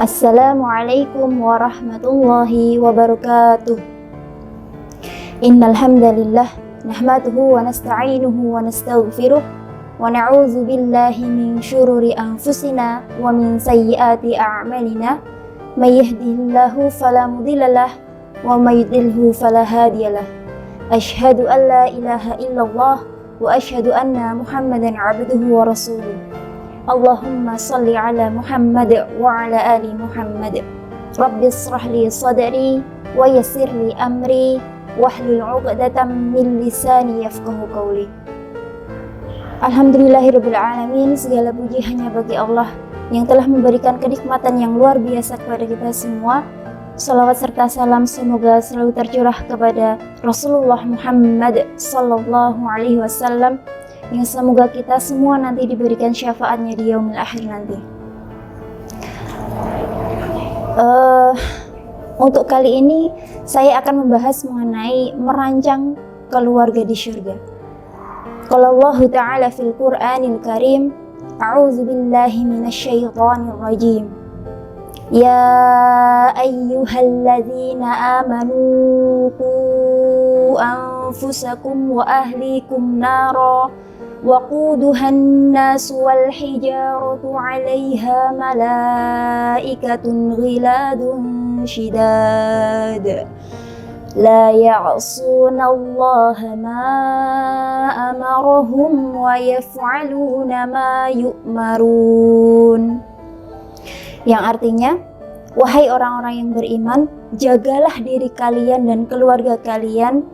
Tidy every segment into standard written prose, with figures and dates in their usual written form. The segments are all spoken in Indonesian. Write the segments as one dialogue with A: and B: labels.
A: Assalamualaikum warahmatullahi wabarakatuh. Innal hamdalillah nahmaduhu wa nasta'inuhu wa nastaghfiruh wa na'udzu billahi min syururi anfusina wa min sayyiati a'malina. May yahdihillahu fala mudhillalah wa may yudlilhu fala hadiyalah. Asyhadu an la ilaha illallah wa asyhadu anna Muhammadan 'abduhu wa rasuluh. Allahumma salli ala Muhammad wa ala ali Muhammad. Rabbi shrah li sadri wa yassir li amri wahlul 'uqdatam min lisani yafqahu qawli. Alhamdulillahirabbil alamin, segala puji hanya bagi Allah yang telah memberikan kenikmatan yang luar biasa kepada kita semua. Salawat serta salam semoga selalu tercurah kepada Rasulullah Muhammad sallallahu alaihi wasallam, yang semoga kita semua nanti diberikan syafaatnya di yaumil akhir nanti. Untuk kali ini saya akan membahas mengenai merancang keluarga di syurga. Qala Allah Ta'ala fil Qur'anil Karim, a'udzu billahi minasyaitonir rajim. Ya ayyuhalladzina amanu qu anfusakum wa ahlikum nara وقودها الناس والحجارة عليها ملائكة غلاد شداد لا يعصون الله ما أمرهم ويفعلون ما يؤمرون. Yang artinya, wahai orang-orang yang beriman, jagalah diri kalian dan keluarga kalian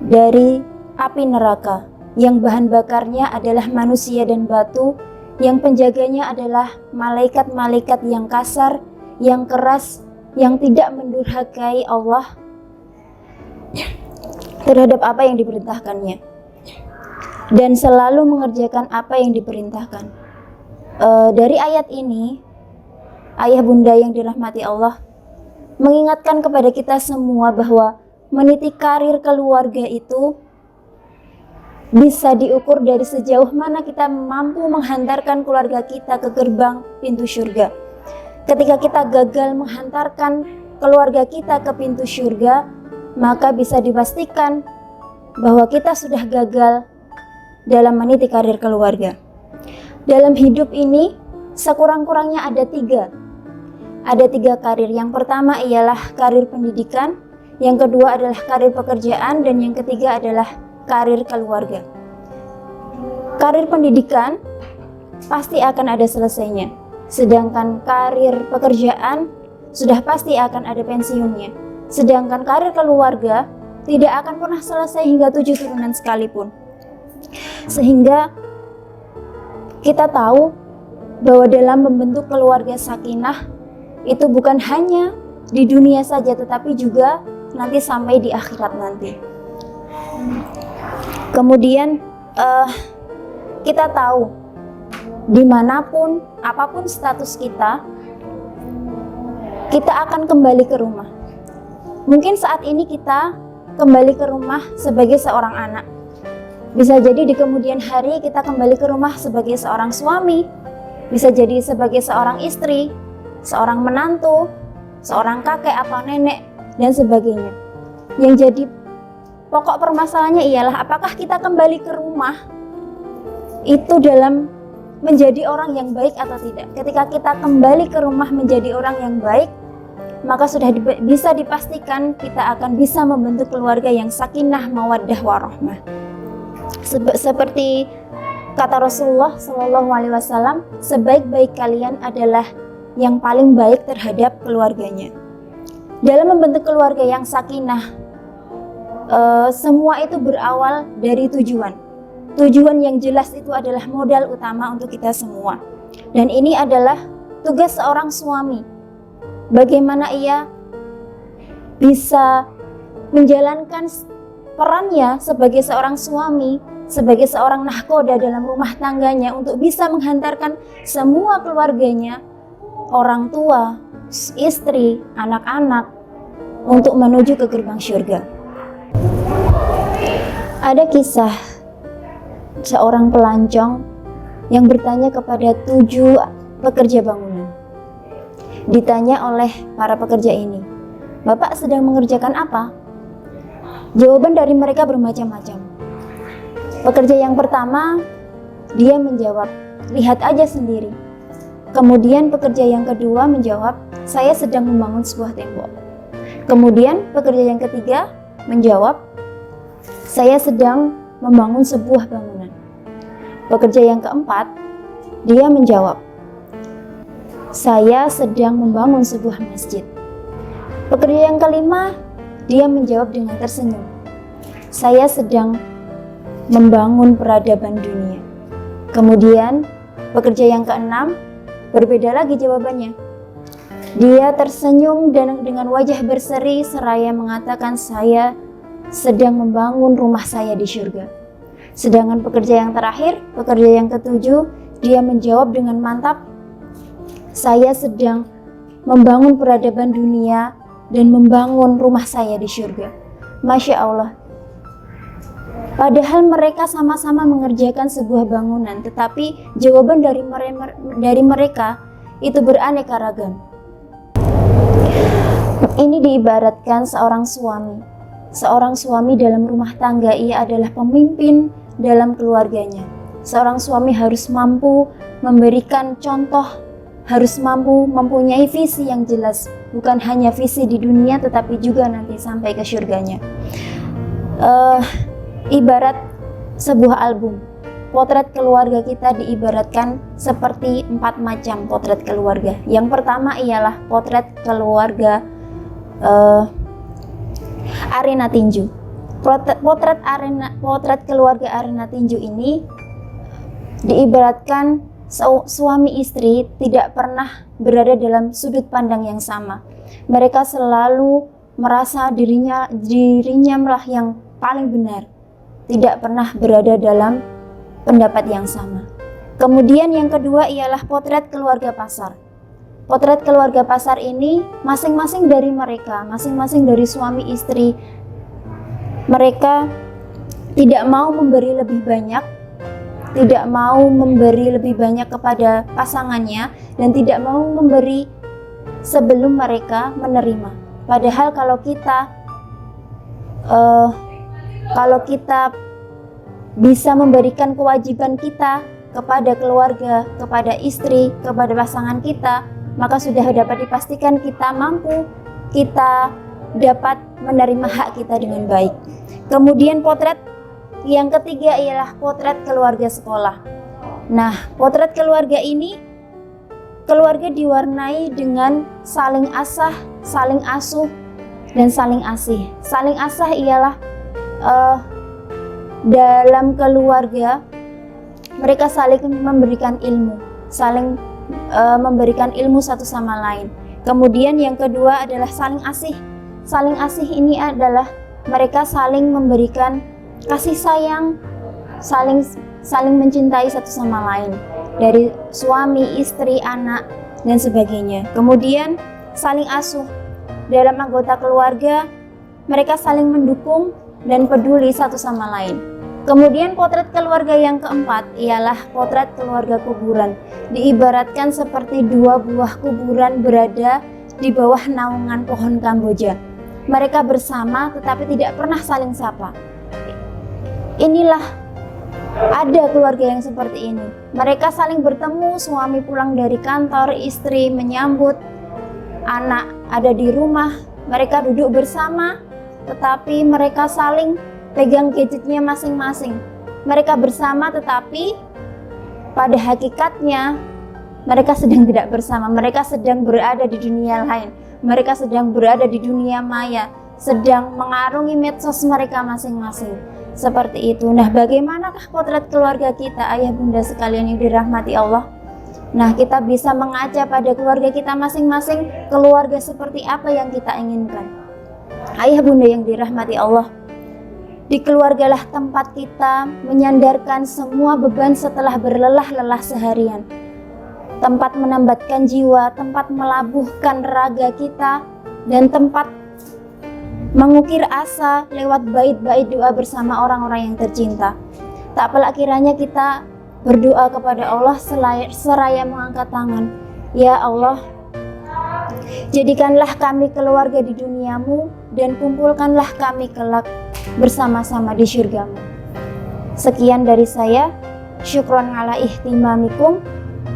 A: dari api neraka yang bahan bakarnya adalah manusia dan batu, yang penjaganya adalah malaikat-malaikat yang kasar, yang keras, yang tidak mendurhakai Allah terhadap apa yang diperintahkannya, dan selalu mengerjakan apa yang diperintahkan. Dari ayat ini, ayah bunda yang dirahmati Allah mengingatkan kepada kita semua bahwa meniti karir keluarga itu bisa diukur dari sejauh mana kita mampu menghantarkan keluarga kita ke gerbang pintu surga. Ketika kita gagal menghantarkan keluarga kita ke pintu surga, maka bisa dipastikan bahwa kita sudah gagal dalam meniti karir keluarga. Dalam hidup ini, sekurang-kurangnya ada tiga karir. Yang pertama ialah karir pendidikan, yang kedua adalah karir pekerjaan, dan yang ketiga adalah karir keluarga. Karir pendidikan pasti akan ada selesainya, sedangkan karir pekerjaan sudah pasti akan ada pensiunnya. Sedangkan karir keluarga tidak akan pernah selesai hingga 7 turunan sekalipun. Sehingga kita tahu bahwa dalam membentuk keluarga sakinah itu bukan hanya di dunia saja, tetapi juga nanti sampai di akhirat nanti. Kemudian kita tahu dimanapun, apapun status kita akan kembali ke rumah. Mungkin saat ini kita kembali ke rumah sebagai seorang anak. Bisa jadi di kemudian hari kita kembali ke rumah sebagai seorang suami. Bisa jadi sebagai seorang istri, seorang menantu, seorang kakek atau nenek, dan sebagainya. Yang jadi pokok permasalahannya ialah apakah kita kembali ke rumah itu dalam menjadi orang yang baik atau tidak. Ketika kita kembali ke rumah menjadi orang yang baik, maka sudah bisa dipastikan kita akan bisa membentuk keluarga yang sakinah, mawaddah, warahmah. Seperti kata Rasulullah SAW, sebaik-baik kalian adalah yang paling baik terhadap keluarganya. Dalam membentuk keluarga yang sakinah, semua itu berawal dari tujuan. Tujuan yang jelas itu adalah modal utama untuk kita semua. Dan ini adalah tugas seorang suami. Bagaimana ia bisa menjalankan perannya sebagai seorang suami, sebagai seorang nahkoda dalam rumah tangganya untuk bisa menghantarkan semua keluarganya, orang tua, istri, anak-anak, untuk menuju ke gerbang surga. Ada kisah seorang pelancong yang bertanya kepada 7 pekerja bangunan, Ditanya oleh para pekerja ini, "Bapak sedang mengerjakan apa?" Jawaban dari mereka bermacam-macam. Pekerja yang pertama, dia menjawab, "Lihat aja sendiri." Kemudian pekerja yang kedua menjawab, "Saya sedang membangun sebuah tembok." Kemudian pekerja yang ketiga menjawab, "Saya sedang membangun sebuah bangunan." Pekerja yang keempat, dia menjawab, "Saya sedang membangun sebuah masjid." Pekerja yang kelima, dia menjawab dengan tersenyum, "Saya sedang membangun peradaban dunia." Kemudian pekerja yang keenam, berbeda lagi jawabannya. Dia tersenyum dan dengan wajah berseri seraya mengatakan, "Saya sedang membangun rumah saya di surga." Sedangkan pekerja yang terakhir, pekerja yang ketujuh, dia menjawab dengan mantap, "Saya sedang membangun peradaban dunia dan membangun rumah saya di surga." Masya Allah. Padahal mereka sama-sama mengerjakan sebuah bangunan, tetapi jawaban dari mereka itu beraneka ragam. Ini diibaratkan seorang suami. Seorang suami dalam rumah tangga, ia adalah pemimpin dalam keluarganya. Seorang suami harus mampu memberikan contoh, harus mampu mempunyai visi yang jelas, bukan hanya visi di dunia tetapi juga nanti sampai ke surganya. Ibarat sebuah album, potret keluarga kita diibaratkan seperti 4 macam potret keluarga. Yang pertama ialah potret keluarga arena tinju. Potret keluarga arena tinju ini diibaratkan suami istri tidak pernah berada dalam sudut pandang yang sama. Mereka selalu merasa dirinya lah yang paling benar, tidak pernah berada dalam pendapat yang sama. Kemudian yang kedua ialah potret keluarga pasar. Potret keluarga pasar ini masing-masing dari mereka, masing-masing dari suami istri, mereka tidak mau memberi lebih banyak, tidak mau memberi lebih banyak kepada pasangannya, dan tidak mau memberi sebelum mereka menerima. Padahal kalau kita bisa memberikan kewajiban kita kepada keluarga, kepada istri, kepada pasangan kita, maka sudah dapat dipastikan kita mampu, kita dapat menerima hak kita dengan baik. Kemudian potret yang ketiga ialah potret keluarga sekolah. Nah, potret keluarga ini, keluarga diwarnai dengan saling asah, saling asuh, dan saling asih. Saling asah ialah dalam keluarga mereka saling memberikan ilmu, saling memberikan ilmu satu sama lain. Kemudian yang kedua adalah saling asih. Saling asih ini adalah mereka saling memberikan kasih sayang, saling mencintai satu sama lain, dari suami, istri, anak, dan sebagainya. Kemudian saling asuh. Dalam anggota keluarga, mereka saling mendukung dan peduli satu sama lain. Kemudian potret keluarga yang keempat ialah potret keluarga kuburan. Diibaratkan seperti 2 buah kuburan berada di bawah naungan pohon Kamboja. Mereka bersama tetapi tidak pernah saling sapa. Inilah ada keluarga yang seperti ini. Mereka saling bertemu, suami pulang dari kantor, istri menyambut, anak ada di rumah, mereka duduk bersama, tetapi mereka saling pegang gadgetnya masing-masing. Mereka bersama tetapi pada hakikatnya mereka sedang tidak bersama. Mereka sedang berada di dunia lain. Mereka sedang berada di dunia maya, sedang mengarungi medsos mereka masing-masing. Seperti itu. Nah, bagaimanakah potret keluarga kita, ayah bunda sekalian yang dirahmati Allah? Nah, kita bisa mengaca pada keluarga kita masing-masing, keluarga seperti apa yang kita inginkan. Ayah bunda yang dirahmati Allah, di keluargalah tempat kita menyandarkan semua beban setelah berlelah-lelah seharian. Tempat menambatkan jiwa, tempat melabuhkan raga kita, dan tempat mengukir asa lewat bait-bait doa bersama orang-orang yang tercinta. Tak pelak kiranya kita berdoa kepada Allah seraya mengangkat tangan. Ya Allah, Jadikanlah kami keluarga di duniamu dan kumpulkanlah kami kelak bersama-sama di syurgamu. Sekian dari saya. Syukron ala ihtimamikum.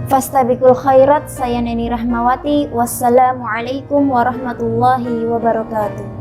A: Fastabiqul khairat. Saya Neni Rahmawati. Wassalamualaikum warahmatullahi wabarakatuh.